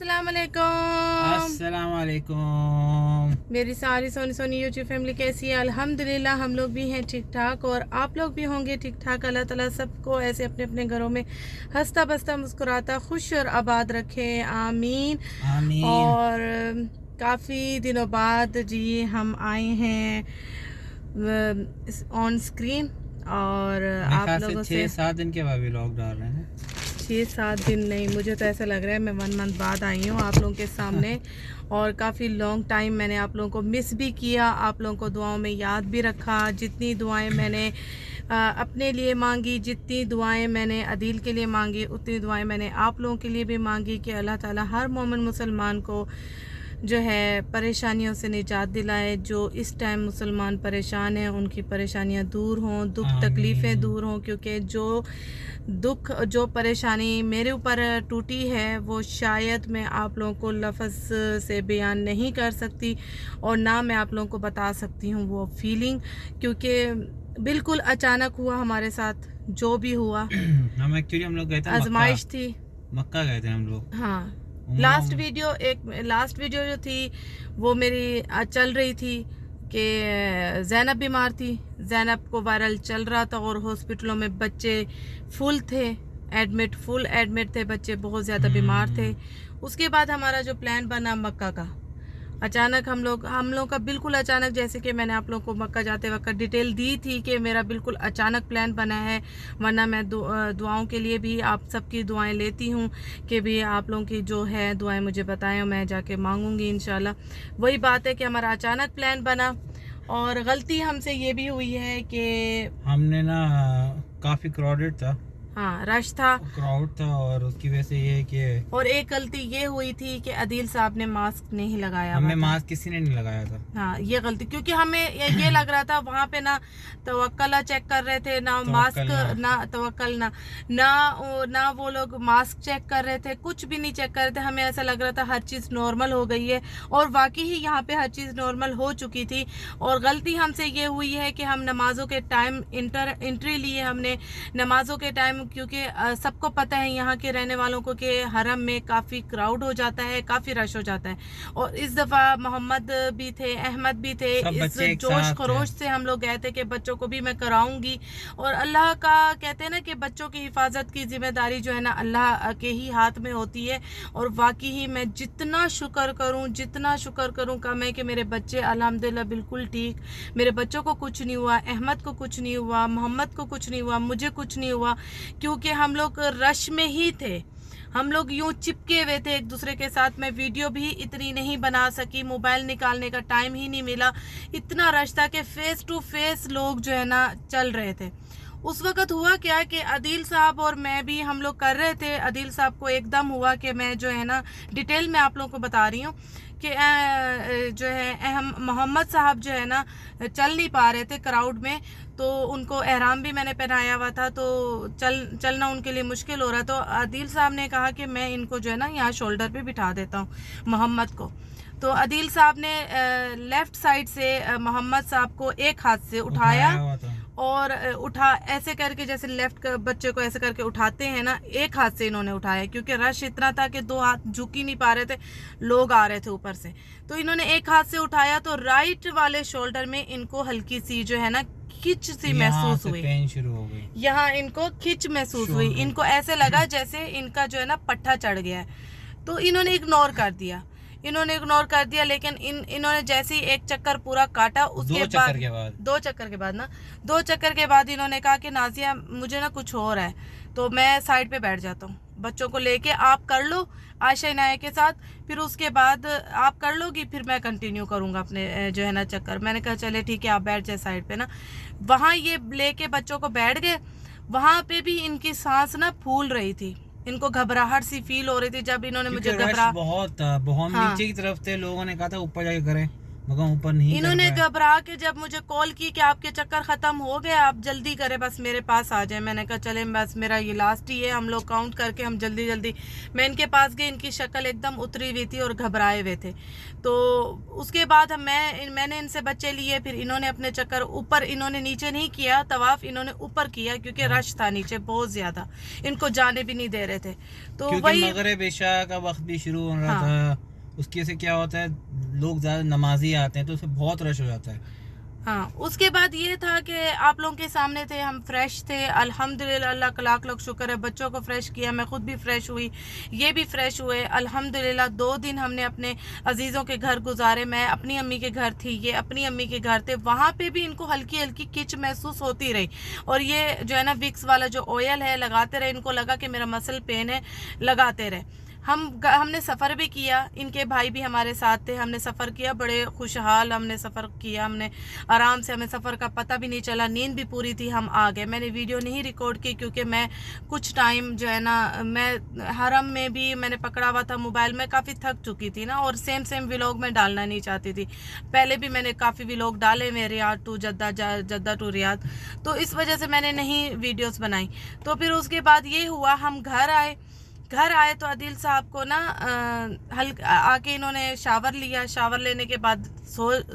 अस्सलाम वालेकुम। अस्सलाम वालेकुम। मेरी सारी सोनी सोनी यूट्यूब फैमिली कैसी है? अल्हम्दुलिल्लाह हम लोग भी हैं ठीक ठाक और आप लोग भी होंगे ठीक ठाक। अल्लाह ताला सबको ऐसे अपने अपने घरों में हंसता बसता मुस्कुराता खुश और आबाद रखे, आमीन आमीन। और काफ़ी दिनों बाद जी हम आए हैं ऑन स्क्रीन और आप लोगों से 6-7 दिन के बाद व्लॉग डाल रहे हैं। 6-7 दिन नहीं, मुझे तो ऐसा लग रहा है मैं 1 मंथ बाद आई हूँ आप लोगों के सामने और काफ़ी लॉन्ग टाइम मैंने आप लोगों को मिस भी किया, आप लोगों को दुआओं में याद भी रखा। जितनी दुआएं मैंने अपने लिए मांगी, जितनी दुआएं मैंने अदील के लिए मांगी, उतनी दुआएं मैंने आप लोगों के लिए भी मांगी कि अल्लाह ताला हर मोमिन मुसलमान को जो है परेशानियों से निजात दिलाए। जो इस टाइम मुसलमान परेशान हैं उनकी परेशानियां दूर हों, दुख तकलीफ़ें दूर हों, क्योंकि जो दुख जो परेशानी मेरे ऊपर टूटी है वो शायद मैं आप लोगों को लफ्ज़ से बयान नहीं कर सकती और ना मैं आप लोगों को बता सकती हूँ वो फीलिंग, क्योंकि बिल्कुल अचानक हुआ हमारे साथ जो भी हुआ। हम लोग गए थे आजमाइश थी, मक्का गए थे हम लोग। हाँ। लास्ट वीडियो जो थी वो मेरी चल रही थी कि ज़ैनब बीमार थी, ज़ैनब को वायरल चल रहा था और हॉस्पिटलों में बच्चे फुल थे, फुल एडमिट थे, बच्चे बहुत ज़्यादा बीमार थे। उसके बाद हमारा जो प्लान बना मक्का का, अचानक हम लोग का बिल्कुल अचानक, जैसे कि मैंने आप लोगों को मक्का जाते वक्त डिटेल दी थी कि मेरा बिल्कुल अचानक प्लान बना है। वरना मैं दुआओं के लिए भी आप सबकी दुआएं लेती हूँ कि भी आप लोगों की जो है दुआएं मुझे बताएं और मैं जाके मांगूंगी इंशाल्लाह। वही बात है कि हमारा अचानक प्लान बना और गलती हमसे ये भी हुई है कि हमने ना काफ़ी क्राउडेड था, हाँ रश था, क्राउड था और उसकी वजह से ये कि और एक गलती ये हुई थी कि अदील साहब ने मास्क नहीं लगाया। हमें मास्क किसी ने नहीं लगाया था। हाँ ये गलती, क्योंकि हमें ये लग रहा था वहाँ पे ना तवक्कल चेक कर रहे थे, ना मास्क ना तवक्कल ना वो लोग मास्क चेक कर रहे थे, कुछ भी नहीं चेक कर रहे थे। हमें ऐसा लग रहा था हर चीज़ नॉर्मल हो गई है और वाकई ही यहाँ पे हर चीज़ नॉर्मल हो चुकी थी। और गलती हमसे ये हुई है कि हम नमाजों के टाइम एंट्री लिए हमने नमाजों के टाइम, क्योंकि सबको पता है यहाँ के रहने वालों को कि हरम में काफ़ी क्राउड हो जाता है, काफ़ी रश हो जाता है। और इस दफ़ा मोहम्मद भी थे, अहमद भी थे, इस जोश खरोश से हम लोग गए थे कि बच्चों को भी मैं कराऊंगी। और अल्लाह का कहते हैं ना कि बच्चों की हिफाजत की जिम्मेदारी जो है ना अल्लाह के ही हाथ में होती है। और वाकई ही मैं जितना शुक्र करूँ कम है कि मेरे बच्चे अल्हम्दुलिल्लाह बिल्कुल ठीक, मेरे बच्चों को कुछ नहीं हुआ, अहमद को कुछ नहीं हुआ, मोहम्मद को कुछ नहीं हुआ, मुझे कुछ नहीं हुआ, क्योंकि हम लोग रश में ही थे। हम लोग यूं चिपके हुए थे एक दूसरे के साथ। मैं वीडियो भी इतनी नहीं बना सकी, मोबाइल निकालने का टाइम ही नहीं मिला, इतना रश था कि फेस टू फेस लोग जो है ना चल रहे थे। उस वक्त हुआ क्या कि अदील साहब और मैं भी हम लोग कर रहे थे। अदील साहब को एकदम हुआ कि मैं जो है ना डिटेल में आप लोगों को बता रही हूँ कि जो है मोहम्मद साहब जो है ना चल नहीं पा रहे थे क्राउड में, तो उनको एहराम भी मैंने पहनाया हुआ था, तो चलना उनके लिए मुश्किल हो रहा। तो अदील साहब ने कहा कि मैं इनको जो है ना यहाँ शोल्डर पे बिठा देता हूँ मोहम्मद को। तो अदील साहब ने लेफ्ट साइड से मोहम्मद साहब को एक हाथ से उठाया और उठा ऐसे करके, जैसे लेफ्ट बच्चे को ऐसे करके उठाते हैं ना, एक हाथ से इन्होंने उठाया, क्योंकि रश इतना था कि 2 हाथ झुक ही नहीं पा रहे थे, लोग आ रहे थे ऊपर से। तो इन्होंने एक हाथ से उठाया तो राइट वाले शोल्डर में इनको हल्की सी जो है ना खिंच सी महसूस हुई, पेन शुरू हो गई, यहाँ इनको खिंच महसूस हुई, इनको ऐसे लगा जैसे इनका जो है ना पट्टा चढ़ गया है। तो इन्होंने इग्नोर कर दिया, लेकिन इन्होंने जैसे ही एक चक्कर पूरा काटा, उसके बाद 2 चक्कर के बाद इन्होंने कहा कि नाजिया मुझे ना कुछ हो रहा है, तो मैं साइड पे बैठ जाता हूँ, बच्चों को लेके आप कर लो आयशा इनाया के साथ, फिर उसके बाद आप कर लोगी, फिर मैं कंटिन्यू करूँगा अपने जो है ना चक्कर। मैंने कहा चले ठीक है आप बैठ जाए साइड पे ना। वहाँ ये लेके बच्चों को बैठ गए, वहाँ पे भी इनकी सांस ना फूल रही थी, इनको घबराहट सी फील हो रही थी। जब इन्होंने मुझे बहुत हाँ, नीचे की तरफ थे, लोगों ने कहा था ऊपर जाके करें, मगर ऊपर नहीं कर इन्होंने पाए। घबरा के जब मुझे कॉल की कि आपके चक्कर खत्म हो गए, आप जल्दी करें, बस मेरे पास आ जाए। मैंने कहा चले, बस मेरा ये लास्ट ही है, हम लोग काउंट करके हम जल्दी जल्दी। मैं इनके पास गई, इनकी शक्ल एकदम उतरी हुई थी और घबराए हुए थे। तो उसके बाद मैंने इनसे बच्चे लिए, फिर इन्होंने अपने चक्कर ऊपर, इन्होंने नीचे नहीं किया तवाफ, इन्होंने ऊपर किया क्योंकि रश था नीचे बहुत ज्यादा, इनको जाने भी नहीं दे रहे थे। तो क्योंकि वही मगरिब इशा का वक्त भी शुरू हो रहा हाँ। था, उसकी वजह से क्या होता है, लोग ज्यादा नमाजी आते हैं तो उसमें बहुत रश हो जाता है। हाँ, उसके बाद ये था कि आप लोगों के सामने थे, हम फ्रेश थे, अल्हम्दुलिल्लाह, अल्लाह का लाख लाख शुक्र है, बच्चों को फ्रेश किया, मैं खुद भी फ्रेश हुई, ये भी फ्रेश हुए अल्हम्दुलिल्लाह। 2 दिन हमने अपने अजीज़ों के घर गुजारे, मैं अपनी अम्मी के घर थी, ये अपनी अम्मी के घर थे। वहाँ पे भी इनको हल्की हल्की किच महसूस होती रही, और ये जो है ना विक्स वाला जो ऑयल है लगाते रहे, इनको लगा कि मेरा मसल पेन है, लगाते रहे। हमने सफ़र भी किया, इनके भाई भी हमारे साथ थे, हमने सफ़र किया, बड़े खुशहाल हमने सफ़र किया, हमने आराम से, हमें सफ़र का पता भी नहीं चला, नींद भी पूरी थी, हम आ गए। मैंने वीडियो नहीं रिकॉर्ड की क्योंकि मैं कुछ टाइम जो है ना, मैं हरम में भी मैंने पकड़ा हुआ था मोबाइल, में काफ़ी थक चुकी थी ना, और सेम व्लॉग में डालना नहीं चाहती थी। पहले भी मैंने काफ़ी व्लॉग डाले में, Riyadh to Jeddah, Jeddah to Riyadh, तो इस वजह से मैंने नहीं वीडियोज़ बनाई। तो फिर उसके बाद ये हुआ, हम घर आए तो आदिल साहब को ना आके इन्होंने शावर लिया, शावर लेने के बाद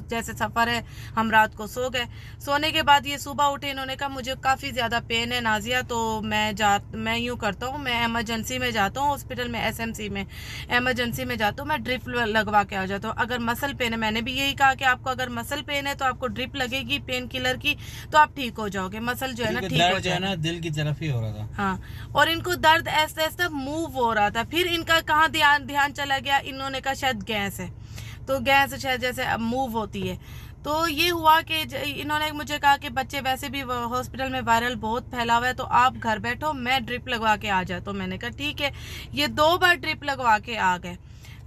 जैसे सफ़र है, हम रात को सो गए। सोने के बाद ये सुबह उठे, इन्होंने कहा मुझे काफ़ी ज़्यादा पेन है नाजिया, तो मैं यूँ करता हूँ, मैं एमरजेंसी में जाता हूँ, हॉस्पिटल में SMC में एमरजेंसी में जाता हूँ, मैं ड्रिप लगवा के आ जाता हूँ। अगर मसल पेन है, मैंने भी यही कहा कि आपको अगर मसल पेन है तो आपको ड्रिप लगेगी पेन किलर की, तो आप ठीक हो जाओगे, मसल जो है ना ठीक हो जाएगा। दिल की तरफ ही हो रहा था। हाँ, और इनको दर्द ऐसा ऐसा मूव हो रहा था। फिर इनका कहाँ ध्यान चला गया, इन्होंने कहा शायद गैस है, तो गैस शायद जैसे मूव होती है। तो ये हुआ कि इन्होंने मुझे कहा कि बच्चे वैसे भी हॉस्पिटल में वायरल बहुत फैला हुआ है, तो आप घर बैठो, मैं ड्रिप लगवा के आ जाता हूँ। मैंने कहा ठीक है। ये 2 बार ड्रिप लगवा के आ गए,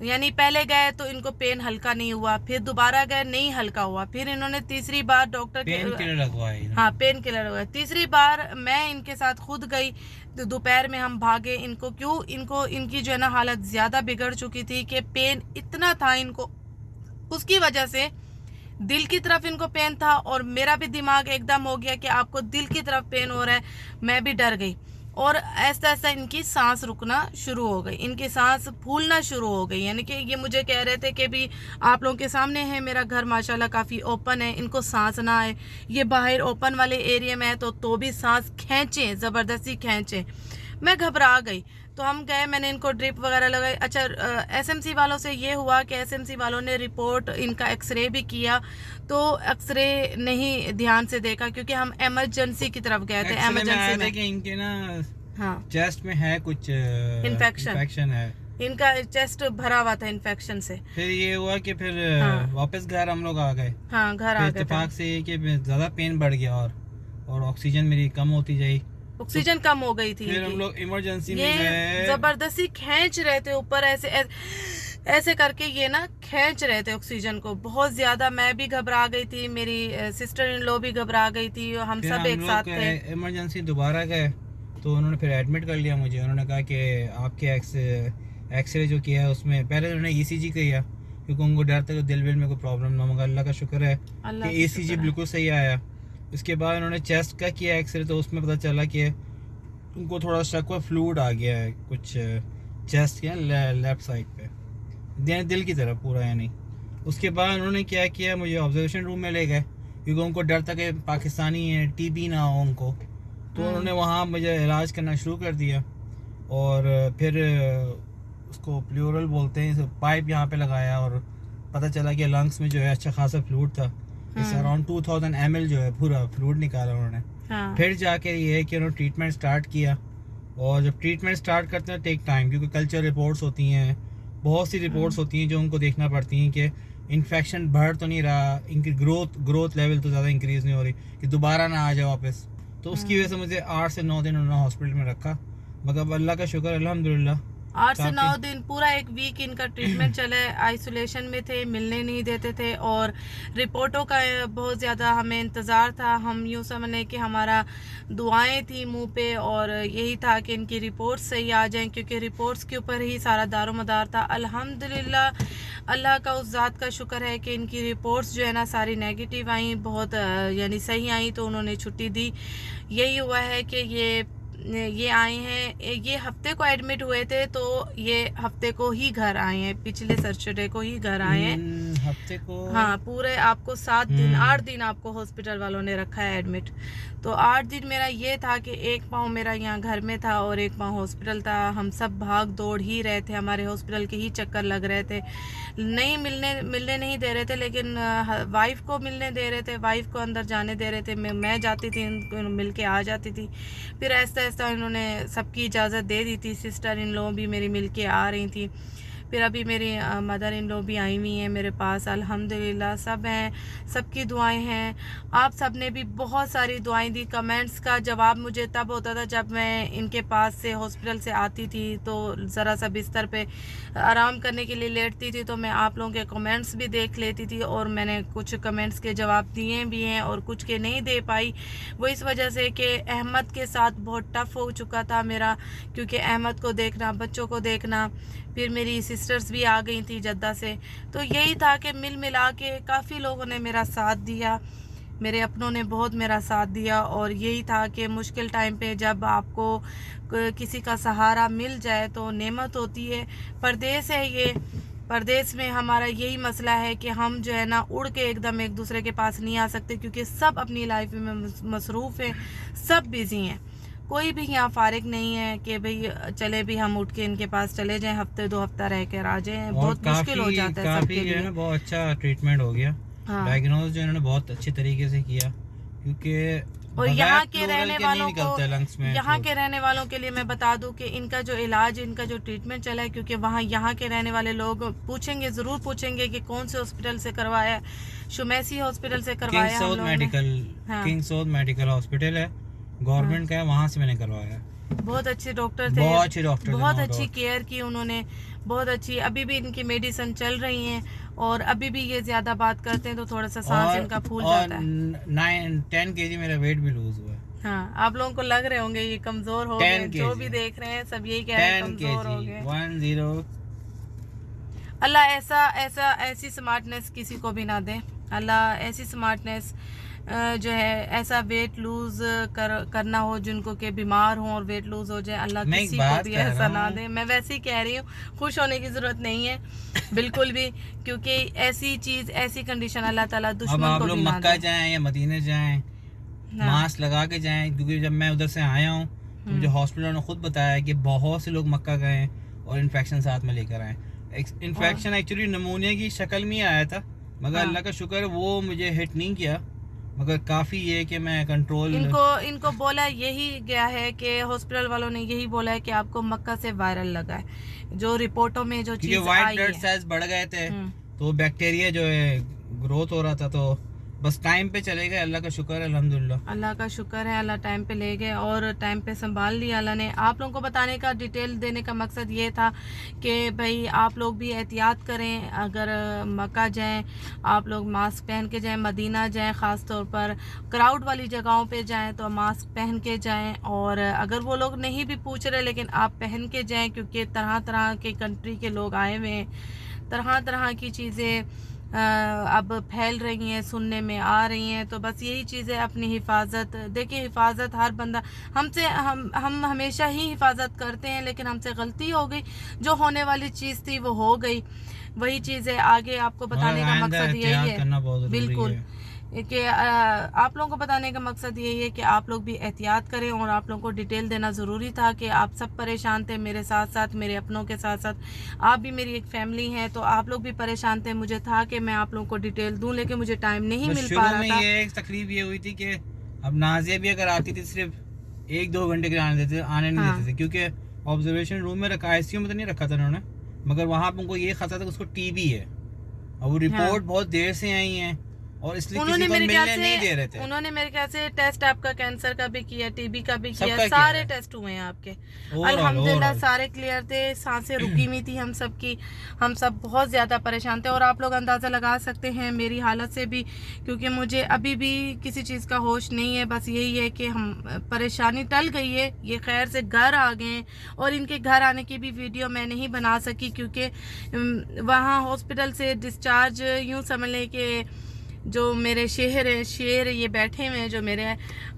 यानी पहले गए तो इनको पेन हल्का नहीं हुआ, फिर दोबारा गए नहीं हल्का हुआ, फिर इन्होंने तीसरी बार डॉक्टर पेन किलर लगवाए। हाँ, पेन किलर हुआ। तीसरी बार मैं इनके साथ खुद गई, तो दोपहर में हम भागे। इनकी जो है ना हालत ज्यादा बिगड़ चुकी थी कि पेन इतना था इनको, उसकी वजह से दिल की तरफ इनको पेन था, और मेरा भी दिमाग एकदम हो गया कि आपको दिल की तरफ पेन हो रहा है। मैं भी डर गई, और ऐसा ऐसा इनकी सांस रुकना शुरू हो गई, इनकी सांस फूलना शुरू हो गई। यानी कि ये मुझे कह रहे थे कि भी आप लोगों के सामने है, मेरा घर माशाल्लाह काफ़ी ओपन है, इनको सांस ना आए। ये बाहर ओपन वाले एरिया में है तो भी सांस खींचे, ज़बरदस्ती खींचे। मैं घबरा गई, तो हम गए, मैंने इनको ड्रिप वगैरह लगाई। अच्छा, SMC वालों से ये हुआ कि SMC वालों ने रिपोर्ट, इनका एक्सरे भी किया, तो एक्सरे नहीं ध्यान से देखा क्योंकि हम इमरजेंसी की तरफ गए थे। इमरजेंसी में कि इनके ना हाँ चेस्ट में है कुछ इन्फेक्शन है, इनका चेस्ट भरा हुआ था इन्फेक्शन से। फिर ये हुआ कि फिर हाँ। वापस घर हम लोग आ गए। हाँ, घर आ गए। इत्तेफाक से ये कि ज्यादा पेन बढ़ गया, और ऑक्सीजन मेरी कम होती जाई, ऑक्सीजन कम हो गई थी। फिर हम लोग इमरजेंसी में ये गए। जबरदस्ती खींच रहे थे ऊपर, ऐसे करके ये ना खींच रहे थे ऑक्सीजन को बहुत ज्यादा। मैं भी घबरा गई थी, मेरी सिस्टर इन लॉ भी घबरा गई थी, हम सब एक साथ थे। इमरजेंसी दोबारा गए तो उन्होंने फिर एडमिट कर लिया मुझे। उन्होंने कहा कि आपके एक्सरे जो किया है उसमें, पहले उन्होंने ECG किया क्योंकि उनको डर था कि दिल विल में कोई प्रॉब्लम ना, मगर अल्लाह का शुक्र है कि ECG बिल्कुल सही आया। उसके बाद उन्होंने चेस्ट का किया एक्सरे, तो उसमें पता चला कि उनको थोड़ा शक हुआ, फ्लूइड आ गया है कुछ चेस्ट के लेफ्ट साइड पे, दिल की तरफ पूरा यानी। उसके बाद उन्होंने क्या किया, मुझे ऑब्जर्वेशन रूम में ले गए क्योंकि उनको डर था कि पाकिस्तानी है, TB ना हो उनको, तो उन्होंने वहाँ मुझे इलाज करना शुरू कर दिया। और फिर उसको प्लूरल बोलते हैं, पाइप यहाँ पे लगाया, और पता चला कि लंग्स में जो है अच्छा खासा फ्लूइड था, इस अराउंड 2000 ml जो है पूरा फ्लूइड निकाला उन्होंने। हाँ। फिर जाके ये है कि उन्होंने ट्रीटमेंट स्टार्ट किया, और जब ट्रीटमेंट स्टार्ट करते हैं टेक टाइम, क्योंकि कल्चर रिपोर्ट्स होती हैं, बहुत सी रिपोर्ट्स होती हैं जो उनको देखना पड़ती हैं कि इन्फेक्शन बढ़ तो नहीं रहा, इनकी ग्रोथ लेवल तो ज़्यादा इंक्रीज़ नहीं हो रही कि दोबारा ना आ जाए वापस। तो उसकी वजह से मुझे 8 से 9 दिन उन्होंने हॉस्पिटल में रखा, मगर अल्लाह का शुक्र अल्हम्दुलिल्लाह 8 से 9 काफी दिन पूरा एक वीक इनका ट्रीटमेंट चला है। आइसोलेशन में थे, मिलने नहीं देते थे और रिपोर्टों का बहुत ज़्यादा हमें इंतज़ार था। हम यूँ समझें कि हमारा दुआएं थी मुंह पे और यही था कि इनकी रिपोर्ट्स सही आ जाएं, क्योंकि रिपोर्ट्स के ऊपर ही सारा दारोमदार था। अल्हम्दुलिल्लाह अल्लाह का उस ज़ात का शुक्र है कि इनकी रिपोर्ट्स जो है ना सारी नेगेटिव आई, बहुत यानी सही आई, तो उन्होंने छुट्टी दी। यही हुआ है कि ये आए हैं, ये हफ्ते को एडमिट हुए थे तो ये हफ्ते को ही घर आए हैं, पिछले सैटरडे को ही घर आए हैं। हफ्ते को हाँ, पूरे आपको 7 दिन 8 दिन आपको हॉस्पिटल वालों ने रखा है एडमिट। तो 8 दिन मेरा ये था कि एक पाँव मेरा यहाँ घर में था और एक पाँव हॉस्पिटल था। हम सब भाग दौड़ ही रहे थे, हमारे हॉस्पिटल के ही चक्कर लग रहे थे। नहीं मिलने नहीं दे रहे थे, लेकिन वाइफ को मिलने दे रहे थे, वाइफ को अंदर जाने दे रहे थे। मैं जाती थी, इनको मिल के आ जाती थी। फिर ऐसा ऐसा इन्होंने सबकी इजाज़त दे दी थी। सिस्टर इन लोग भी मेरी मिल के आ रही थी। फिर अभी मेरी मदर इन लोग भी आई हुई हैं मेरे पास, अल्हम्दुलिल्लाह सब हैं, सबकी दुआएं हैं। आप सब ने भी बहुत सारी दुआएं दी। कमेंट्स का जवाब मुझे तब होता था जब मैं इनके पास से हॉस्पिटल से आती थी, तो ज़रा सा बिस्तर पे आराम करने के लिए लेटती थी, तो मैं आप लोगों के कमेंट्स भी देख लेती थी और मैंने कुछ कमेंट्स के जवाब दिए भी हैं और कुछ के नहीं दे पाई। वो इस वजह से कि अहमद के साथ बहुत टफ़ हो चुका था मेरा, क्योंकि अहमद को देखना, बच्चों को देखना, फिर मेरी सिस्टर्स भी आ गई थी जद्दा से। तो यही था कि मिल मिला के काफ़ी लोगों ने मेरा साथ दिया, मेरे अपनों ने बहुत मेरा साथ दिया। और यही था कि मुश्किल टाइम पे जब आपको किसी का सहारा मिल जाए तो नेमत होती है। परदेस है ये, परदेस में हमारा यही मसला है कि हम जो है ना उड़ के एकदम एक दूसरे के पास नहीं आ सकते, क्योंकि सब अपनी लाइफ में मसरूफ़ हैं, सब बिज़ी हैं। कोई भी यहाँ फारिग नहीं है कि भाई चले भी हम उठ के इनके पास चले जाएं, हफ्ते 2 हफ्ता रह कर आ जाएं। बहुत मुश्किल हो जाता है सबके लिए। ना बहुत अच्छा ट्रीटमेंट हो गया। हाँ। डायग्नोज जो इन्होंने बहुत अच्छे तरीके से किया, क्योंकि और यहाँ के रहने वालों को, लंग्स में यहाँ के रहने वालों के लिए मैं बता दूं कि इनका जो इलाज, इनका जो ट्रीटमेंट चला है, क्योंकि वहाँ यहाँ के रहने वाले लोग पूछेंगे, ज़रूर पूछेंगे कि कौन से हॉस्पिटल से करवाया। शुमैसी हॉस्पिटल से करवाया हम लोगों ने। हाँ। किंग साउथ मेडिकल हॉस्पिटल है, गवर्नमेंट का है, वहाँ से मैंने करवाया। बहुत अच्छे डॉक्टर थे, बहुत अच्छे डॉक्टर, बहुत अच्छी केयर की उन्होंने, बहुत अच्छी। अभी भी इनकी मेडिसिन चल रही हैं और अभी भी ये ज्यादा बात करते हैं तो थोड़ा सा सांस इनका फूल जाता है। 10 kg मेरा वेट भी लूज हुआ है। हाँ, आप लोगों को लग रहे होंगे ये कमजोर हो गए, जो भी देख रहे हैं सब यही कह रहे हैं कमजोर हो गए। 10 अल्लाह ऐसी स्मार्टनेस किसी को भी ना दे। अल्लाह ऐसी स्मार्टनेस जो है, ऐसा वेट लूज करना हो जिनको के बीमार हो और वेट लूज हो जाए, अल्लाह किसी को भी ऐसा ना दे। मैं वैसे ही कह रही हूँ, खुश होने की जरूरत नहीं है बिल्कुल भी, क्योंकि ऐसी चीज, ऐसी कंडीशन अल्लाह ताला दुश्मन को भी ना दे। मक्का जाएं या मदीने जाएं, मास्क लगा के जाएं, क्योंकि जब मैं उधर से आया हूँ तो मुझे हॉस्पिटल ने खुद बताया कि बहुत से लोग मक्का गए और इन्फेक्शन साथ में लेकर आए। इन्फेक्शन एक्चुअली नमूनिया की शक्ल में आया था, मगर अल्लाह का शुक्र है वो मुझे हिट नहीं किया, मगर काफ़ी ये कि मैं कंट्रोल। इनको बोला यही गया है कि हॉस्पिटल वालों ने यही बोला है कि आपको मक्का से वायरल लगा है, जो रिपोर्टों में जो चीज व्हाइट ब्लड सेल्स बढ़ गए थे, तो बैक्टीरिया जो है ग्रोथ हो रहा था, तो बस टाइम पे चले गए। अल्लाह का शुक्र है, अल्हम्दुलिल्लाह अल्लाह का शुक्र है, अल्लाह टाइम पे ले गए और टाइम पे संभाल लिया अल्लाह ने। आप लोगों को बताने का, डिटेल देने का मकसद ये था कि भाई आप लोग भी एहतियात करें। अगर मक्का जाएं, आप लोग मास्क पहन के जाएं, मदीना जाएं, ख़ास तौर पर क्राउड वाली जगहों पे जाएं तो मास्क पहन के जाएं। और अगर वो लोग नहीं भी पूछ रहे, लेकिन आप पहन के जाएं, क्योंकि तरह तरह के कंट्री के लोग आए हुए हैं, तरह तरह की चीज़ें अब फैल रही हैं, सुनने में आ रही हैं। तो बस यही चीज़ें, अपनी हिफाजत देखिए, हिफाजत हर बंदा, हम हमेशा ही हिफाजत करते हैं, लेकिन हमसे गलती हो गई, जो होने वाली चीज़ थी वो हो गई। वही चीज़ें आगे आपको बताने का मकसद यही है, बिल्कुल, कि आप लोगों को बताने का मकसद यही है कि आप लोग भी एहतियात करें। और आप लोगों को डिटेल देना ज़रूरी था कि आप सब परेशान थे मेरे साथ साथ, मेरे अपनों के साथ साथ आप भी मेरी एक फैमिली हैं, तो आप लोग भी परेशान थे। मुझे था कि मैं आप लोगों को डिटेल दूं, लेकिन मुझे टाइम नहीं मिल पा रहा था। ये एक तकलीफ ये हुई थी कि अब नाजिया भी अगर आती थी सिर्फ 1-2 घंटे के आने नहीं देते थे, क्योंकि ऑब्जर्वेशन रूम में रखा, ICU में तो नहीं रखा था उन्होंने, मगर वहाँ पर उनको ये खतरा था कि उसको TB है, और वो रिपोर्ट बहुत देर से आई है और इसलिए उन्होंने किसी को मेरे ख्याल मिलने नहीं दे रहे थे। उन्होंने मेरे ख्याल से टेस्ट आपका कैंसर का भी किया, टीबी का भी सबका किया, किया सारे है। टेस्ट हुए हैं आपके। ओवरऑल अल्हम्दुलिल्लाह ओवरऑल सारे क्लियर थे, सांसें रुकी हुई थी हम सब की, हम सब बहुत ज़्यादा परेशान थे। और आप लोग अंदाज़ा लगा सकते हैं मेरी हालत से भी, क्योंकि मुझे अभी भी किसी चीज़ का होश नहीं है। बस यही है कि हम परेशानी टल गई है, ये खैर से घर आ गए हैं। और इनके घर आने की भी वीडियो मैं नहीं बना सकी, क्योंकि वहाँ हॉस्पिटल से डिस्चार्ज, यूँ समझ लें कि जो मेरे शेर ये बैठे हुए हैं, जो मेरे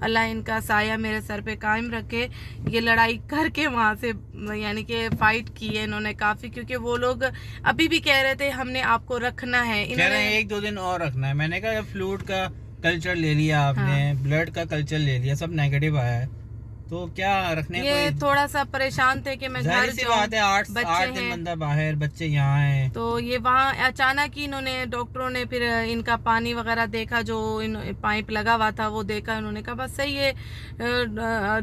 अल्लाह इनका साया मेरे सर पे कायम रखे, ये लड़ाई करके वहाँ से यानी कि फ़ाइट की है इन्होंने काफ़ी, क्योंकि वो लोग अभी भी कह रहे थे हमने आपको रखना है। कह रहे हैं 1-2 दिन और रखना है। मैंने कहा फ्लूइड का कल्चर ले लिया आपने, हाँ। ब्लड का कल्चर ले लिया, सब नेगेटिव आया है, तो क्या रखने ये कोई थोड़ा सा परेशान थे कि मैं घर जाहिर सी बात है। 8 बच्चे दिन हैं, बंदा बाहर, बच्चे यहाँ हैं, तो ये वहाँ अचानक ही इन्होंने, डॉक्टरों ने फिर इनका पानी वगैरह देखा, जो इन पाइप लगा हुआ था वो देखा, उन्होंने कहा बस सही है।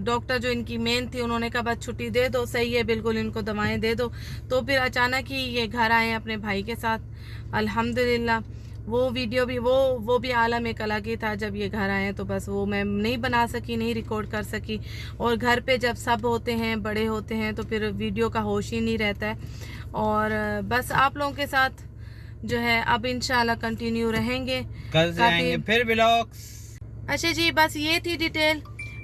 डॉक्टर जो इनकी मेन थी उन्होंने कहा बस छुट्टी दे दो, सही है बिल्कुल, इनको दवाएं दे दो। तो फिर अचानक ही ये घर आए अपने भाई के साथ। अल्हम्दुलिल्लाह वो वीडियो भी वो भी आलम एक अलग ही था जब ये घर आए, तो बस वो मैं नहीं बना सकी, नहीं रिकॉर्ड कर सकी। और घर पे जब सब होते हैं, बड़े होते हैं, तो फिर वीडियो का होश ही नहीं रहता है। और बस आप लोगों के साथ जो है अब इंशाल्लाह कंटिन्यू रहेंगे, कल से आएंगे फिर व्लॉग्स। अच्छा जी, बस ये थी डिटेल।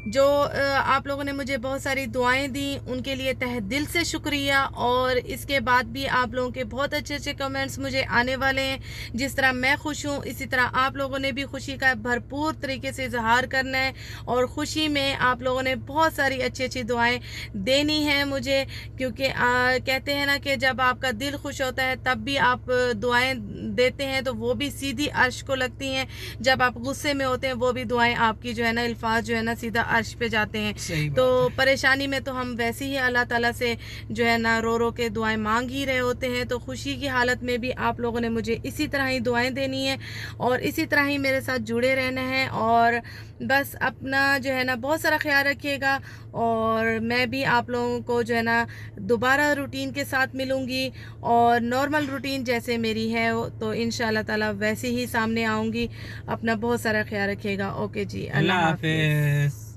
जो आप लोगों ने मुझे बहुत सारी दुआएं दी, उनके लिए तहे दिल से शुक्रिया। और इसके बाद भी आप लोगों के बहुत अच्छे अच्छे कमेंट्स मुझे आने वाले हैं। जिस तरह मैं खुश हूँ, इसी तरह आप लोगों ने भी खुशी का भरपूर तरीके से इजहार करना है। और खुशी में आप लोगों ने बहुत सारी अच्छी अच्छी दुआएं देनी है मुझे, क्योंकि कहते हैं ना कि जब आपका दिल खुश होता है तब भी आप दुआएं देते हैं, तो वो भी सीधी अर्श को लगती हैं। जब आप गुस्से में होते हैं वो भी दुआएं आपकी जो है ना, अल्फाज जो है ना, सीधा अर्श पे जाते हैं। तो परेशानी में तो हम वैसे ही अल्लाह ताला से जो है ना रो रो के दुआएं मांग ही रहे होते हैं। तो खुशी की हालत में भी आप लोगों ने मुझे इसी तरह ही दुआएं देनी है और इसी तरह ही मेरे साथ जुड़े रहना है। और बस अपना जो है ना बहुत सारा ख्याल रखिएगा। और मैं भी आप लोगों को जो है ना दोबारा रूटीन के साथ मिलूँगी, और नॉर्मल रूटीन जैसे मेरी है तो इंशाल्लाह ताला वैसे ही सामने आऊँगी। अपना बहुत सारा ख्याल रखिएगा। ओके जी, अल्लाह हाफिज़।